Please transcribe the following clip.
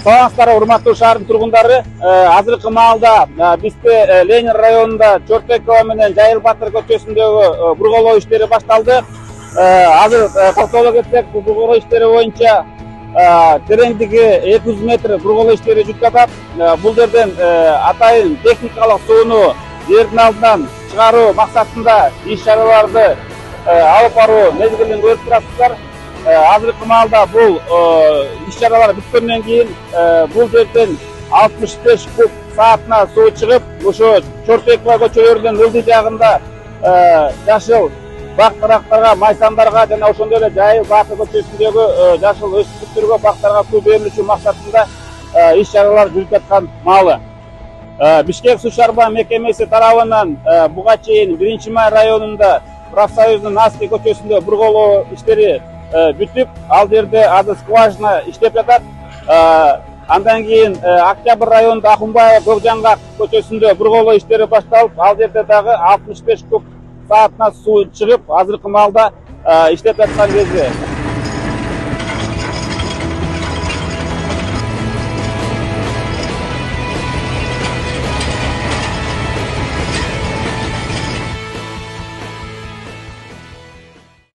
Саламатсыздар, урматтуу шаардын тургундары. Азыркы маалда бизде Ленин районунда Чортекова менен Жайыл Батыр көчөсүндөгү бурголоо иштери башталды. Азыр токтоло кетсек, бул бурголоо иштери боюнча тереңдиги 200 метр бурголоо иштери жүрүп жатат. Бул жерден атайын техникалык сууну жердин алдынан чыгаруу максатында иш-чараларды алып баруу мезгилин көрүп турасыздар. Азыркы маалда бул иш-чаралар бүткөндөн кийин бул жерден 65 куб саатына суу чыгып, ошо Чортекова көчөлөрүнүн ылдый жагында жашыл бак-дарактарга, майсандарга жана ошондой эле Жайыл Батыр көчөсүндөгү жашыл өсүмдүктөргө, бактарга суу берилиши максатында иш-чаралар жүрүп жаткан маалы. Бишкек суу чарба мекемеси тарабынан буга чейин 1-Май районунда профсоюздун Наски көчөсүндө бурголоо иштери бүтүп, ал жерде азыр скважина иштеп жатат. Андан кийин Октябрь районунда Акунбаева Көкжаңгак көчөсүндө бурголоо иштери башталып, ал жерде дагы 65 куб саатына суу чыгып, азыркы маалда иштеп жаткан кезде.